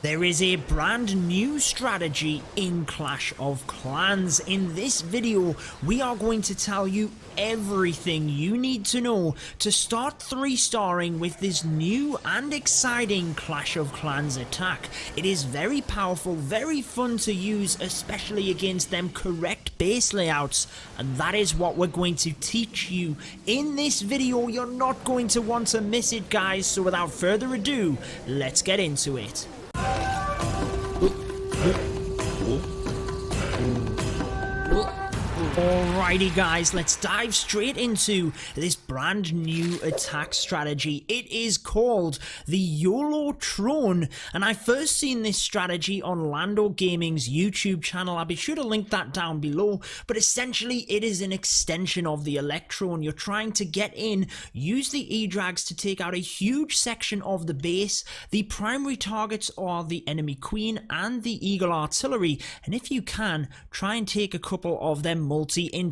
There is a brand new strategy in Clash of Clans. In this video, we are going to tell you everything you need to know to start 3-starring with this new and exciting Clash of Clans attack. It is very powerful, very fun to use, especially against them correct base layouts, and that is what we're going to teach you in this video. You're not going to want to miss it, guys, so without further ado, let's get into it. Alrighty guys, let's dive straight into this brand new attack strategy. It is called the Yolotrone, and I first seen this strategy on Lando Gaming's YouTube channel. I'll be sure to link that down below, but essentially it is an extension of the Electrone. You're trying to get in, use the E-Drags to take out a huge section of the base. The primary targets are the enemy queen and the eagle artillery, and if you can, try and take a couple of them multi-infernos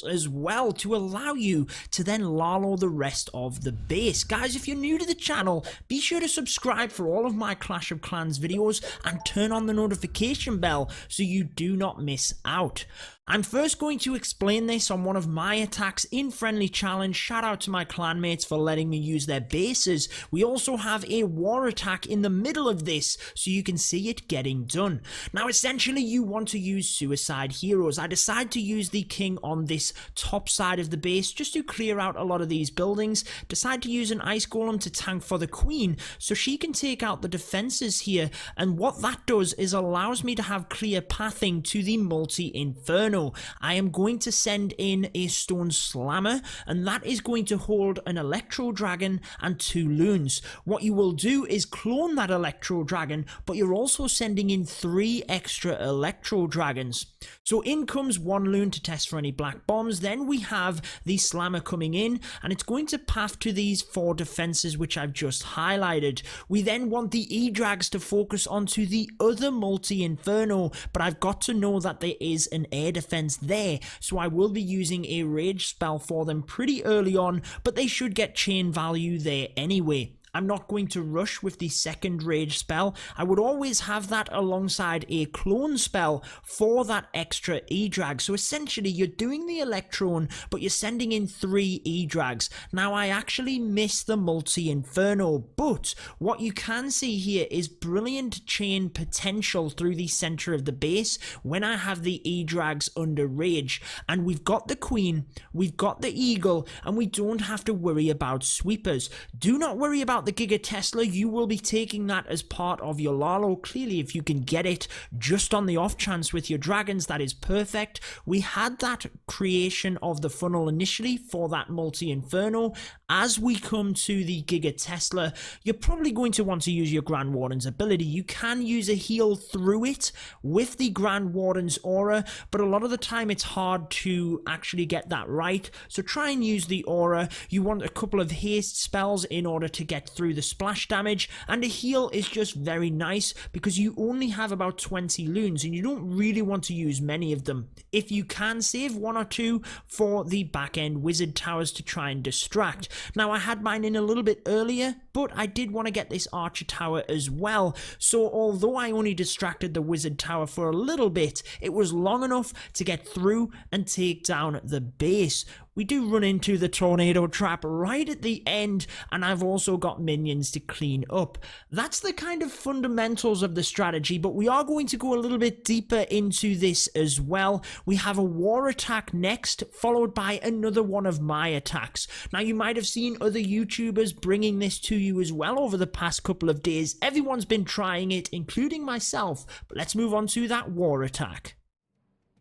as well to allow you to then lalo the rest of the base. Guys, if you're new to the channel, be sure to subscribe for all of my Clash of Clans videos and turn on the notification bell so you do not miss out. I'm first going to explain this on one of my attacks in Friendly Challenge. Shout out to my clanmates for letting me use their bases. We also have a war attack in the middle of this so you can see it getting done. Now essentially you want to use suicide heroes. I decide to use the king on this top side of the base just to clear out a lot of these buildings. Decide to use an ice golem to tank for the queen so she can take out the defenses here, and what that does is allows me to have clear pathing to the multi-inferno. I am going to send in a stone slammer, and that is going to hold an Electro Dragon and 2 loons. What you will do is clone that Electro Dragon, but you're also sending in 3 extra Electro Dragons. So in comes 1 loon to test for any black bombs. Then we have the slammer coming in, and it's going to path to these 4 defenses which I've just highlighted. We then want the E-Drags to focus onto the other multi-inferno, but I've got to know that there is an air defense there, so I will be using a rage spell for them pretty early on, but they should get chain value there anyway. I'm not going to rush with the second rage spell. I would always have that alongside a clone spell for that extra E-drag. So essentially you're doing the Electrone, but you're sending in 3 E-drags. Now I actually miss the multi-inferno, but what you can see here is brilliant chain potential through the center of the base when I have the E-drags under rage. And we've got the queen, we've got the eagle, and we don't have to worry about sweepers. Do not worry about the Giga Tesla. You will be taking that as part of your lalo. Clearly, if you can get it just on the off chance with your dragons, that is perfect. We had that creation of the funnel initially for that multi-inferno. As we come to the Giga Tesla, you're probably going to want to use your Grand Warden's ability. You can use a heal through it with the Grand Warden's aura, but a lot of the time it's hard to actually get that right. So try and use the aura. You want a couple of haste spells in order to get through the splash damage, and a heal is just very nice because you only have about 20 loons and you don't really want to use many of them. If you can, save 1 or 2 for the back end wizard towers to try and distract. Now I had mine in a little bit earlier, but I did want to get this archer tower as well, so although I only distracted the wizard tower for a little bit, it was long enough to get through and take down the base. We do run into the tornado trap right at the end, and I've also got minions to clean up. That's the kind of fundamentals of the strategy, but we are going to go a little bit deeper into this as well. We have a war attack next, followed by another one of my attacks. Now you might have seen other YouTubers bringing this to you as well over the past couple of days. Everyone's been trying it, including myself, but let's move on to that war attack.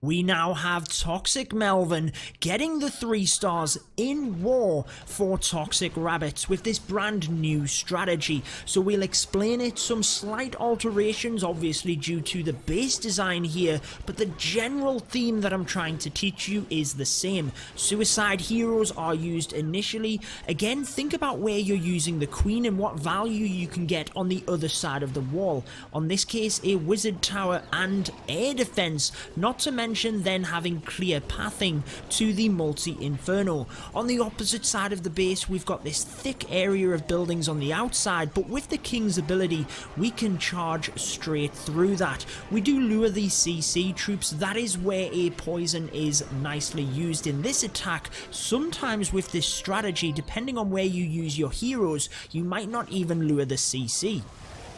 We now have Toxic Melvin getting the 3 stars in war for Toxic Rabbits with this brand new strategy. So we'll explain it, some slight alterations obviously due to the base design here, but the general theme that I'm trying to teach you is the same. Suicide heroes are used initially. Again, think about where you're using the queen and what value you can get on the other side of the wall. On this case, a wizard tower and air defense, not to mention extension, then having clear pathing to the multi-inferno. On the opposite side of the base, we've got this thick area of buildings on the outside, but with the king's ability, we can charge straight through that. We do lure these CC troops. That is where a poison is nicely used in this attack. Sometimes with this strategy, depending on where you use your heroes, you might not even lure the CC.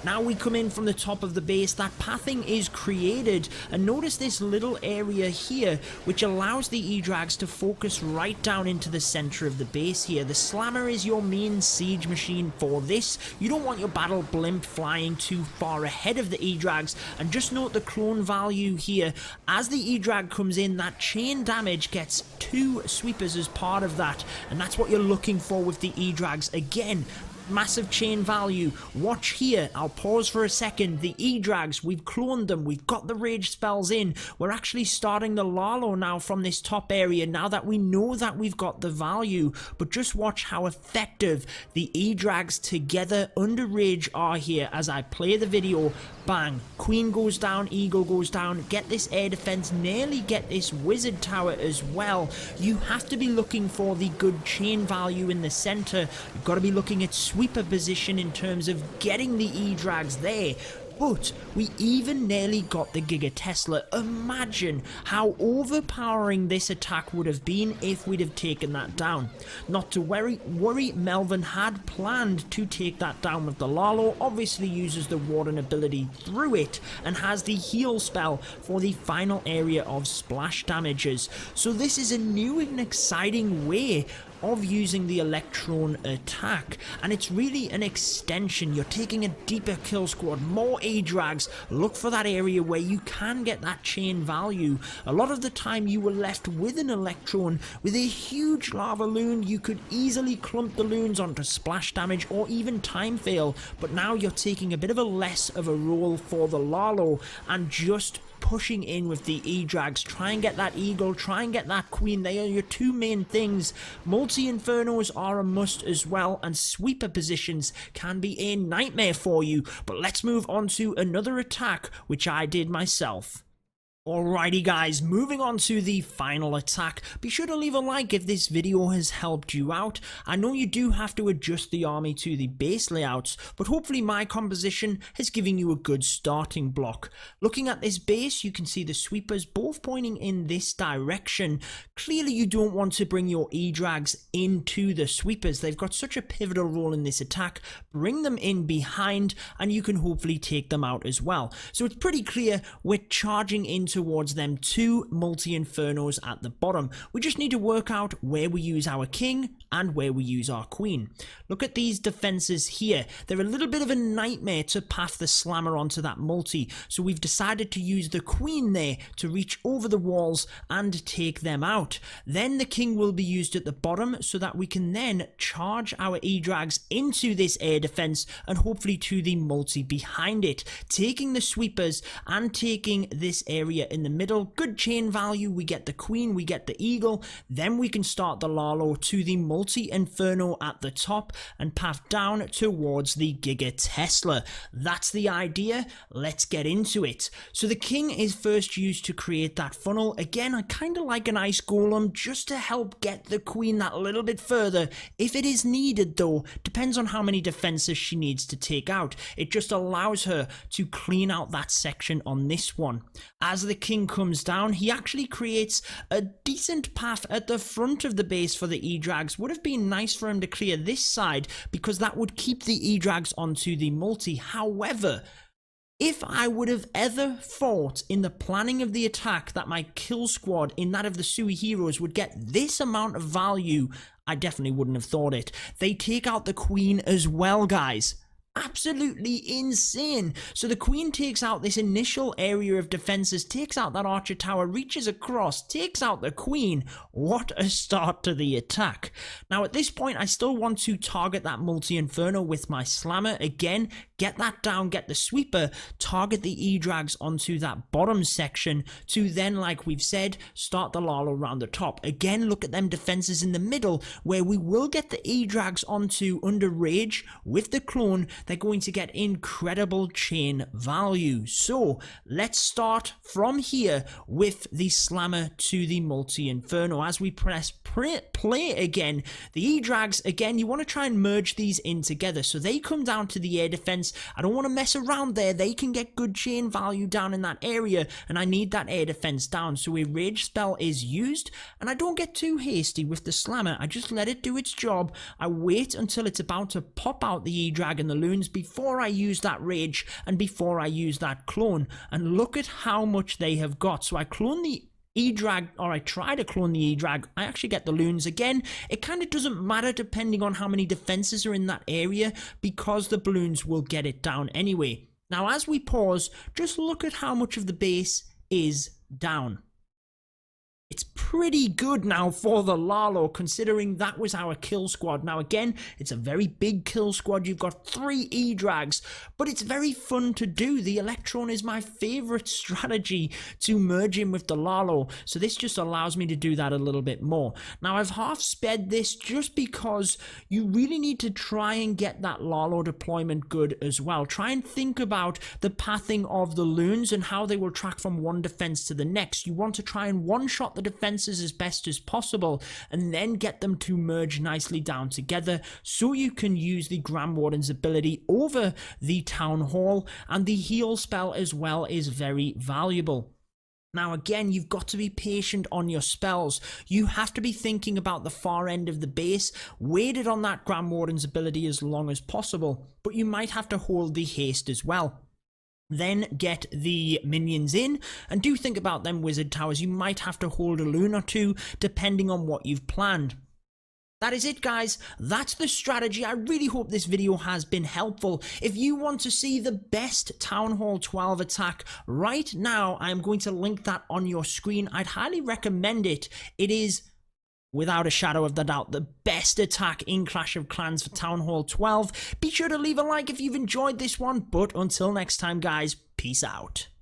Now we come in from the top of the base, that pathing is created, and notice this little area here which allows the E-Drags to focus right down into the center of the base here. The Slammer is your main siege machine for this. You don't want your battle blimp flying too far ahead of the E-Drags, and just note the clone value here. As the E-Drag comes in, that chain damage gets 2 sweepers as part of that, and that's what you're looking for with the E-Drags. Again, massive chain value. Watch here, I'll pause for a second. The E-Drags, we've cloned them, we've got the rage spells in. We're actually starting the Lalo now from this top area now that we know that we've got the value. But just watch how effective the E-Drags together under rage are here as I play the video. Bang, Queen goes down, Eagle goes down, get this air defense, nearly get this wizard tower as well. You have to be looking for the good chain value in the center. You've got to be looking at sweeper position in terms of getting the E-Drags there. But we even nearly got the Giga Tesla. Imagine how overpowering this attack would have been if we'd have taken that down. Not to worry, Melvin had planned to take that down with the Lalo, obviously uses the Warden ability through it, and has the heal spell for the final area of splash damages. So this is a new and exciting way of using the Electrone attack, and it's really an extension. You're taking a deeper kill squad, more E-Drags. Look for that area where you can get that chain value. A lot of the time you were left with an Electrone with a huge lava loon. You could easily clump the loons onto splash damage or even time fail, but now you're taking a bit of a less of a role for the Lalo and just pushing in with the E-Drags. Try and get that Eagle, try and get that Queen. They are your 2 main things. Multi-Infernos are a must as well, and sweeper positions can be a nightmare for you. But let's move on to another attack, which I did myself. Alrighty guys, moving on to the final attack. Be sure to leave a like if this video has helped you out. I know you do have to adjust the army to the base layouts, but hopefully my composition has given you a good starting block. Looking at this base, you can see the sweepers both pointing in this direction. Clearly you don't want to bring your E-Drags into the sweepers. They've got such a pivotal role in this attack. Bring them in behind and you can hopefully take them out as well. So it's pretty clear we're charging into towards them 2 multi-infernos at the bottom. We just need to work out where we use our king and where we use our queen. Look at these defenses here. They're a little bit of a nightmare to path the slammer onto that multi, so we've decided to use the queen there to reach over the walls and take them out. Then the king will be used at the bottom so that we can then charge our E-Drags into this air defense and hopefully to the multi behind it, taking the sweepers and taking this area in the middle. Good chain value. We get the queen, we get the eagle, then we can start the Lalo to the multi-inferno at the top and path down towards the Giga Tesla. That's the idea. Let's get into it. So the king is first used to create that funnel. Again, I kind of like an ice golem just to help get the queen that little bit further if it is needed, though. Depends on how many defenses she needs to take out. It just allows her to clean out that section on this one. As the king comes down, he actually creates a decent path at the front of the base for the E-Drags. Would have been nice for him to clear this side because that would keep the E-Drags onto the multi. However, if I would have ever thought in the planning of the attack that my kill squad in that of the Sui heroes would get this amount of value, I definitely wouldn't have thought it. They take out the queen as well, guys. Absolutely insane. So the queen takes out this initial area of defenses, takes out that archer tower, reaches across, takes out the queen. What a start to the attack. Now at this point I still want to target that multi-inferno with my slammer. Again, get that down, get the sweeper, target the E-Drags onto that bottom section to then, like we've said, start the Lalo around the top. Again, look at them defenses in the middle where we will get the E-Drags onto under rage with the clone. they're going to get incredible chain value. So let's start from here with the Slammer to the Multi-Inferno. As we press play again, the E-Drags, again, you want to try and merge these in together. So they come down to the air defense. I don't want to mess around there. They can get good chain value down in that area, and I need that air defense down. So a rage spell is used, and I don't get too hasty with the Slammer. I just let it do its job. I wait until it's about to pop out the E-Drag and the loons before I use that rage and before I use that clone. And look at how much they have got. So I clone the E-Drag, or I try to clone the E-Drag. I actually get the loons again. It kind of doesn't matter depending on how many defenses are in that area, because the balloons will get it down anyway. Now as we pause, just look at how much of the base is down. It's pretty good now for the Lalo, considering that was our kill squad. Now again, it's a very big kill squad. You've got 3 E-Drags, but it's very fun to do. The Electrone is my favorite strategy to merge in with the Lalo, so this just allows me to do that a little bit more. Now I've half sped this just because you really need to try and get that Lalo deployment good as well. Try and think about the pathing of the loons and how they will track from one defense to the next. You want to try and one-shot the defenses as best as possible and then get them to merge nicely down together, so you can use the Grand Warden's ability over the Town Hall, and the heal spell as well is very valuable. Now again, you've got to be patient on your spells. You have to be thinking about the far end of the base, waited on that Grand Warden's ability as long as possible, but you might have to hold the haste as well. Then get the minions in, and do think about them wizard towers. You might have to hold a loon or two depending on what you've planned. That is it, guys. That's the strategy. I really hope this video has been helpful. If you want to see the best Town Hall 12 attack right now, I'm going to link that on your screen. I'd highly recommend it. It is, without a shadow of a doubt, the best attack in Clash of Clans for Town Hall 12. Be sure to leave a like if you've enjoyed this one, but until next time, guys, peace out.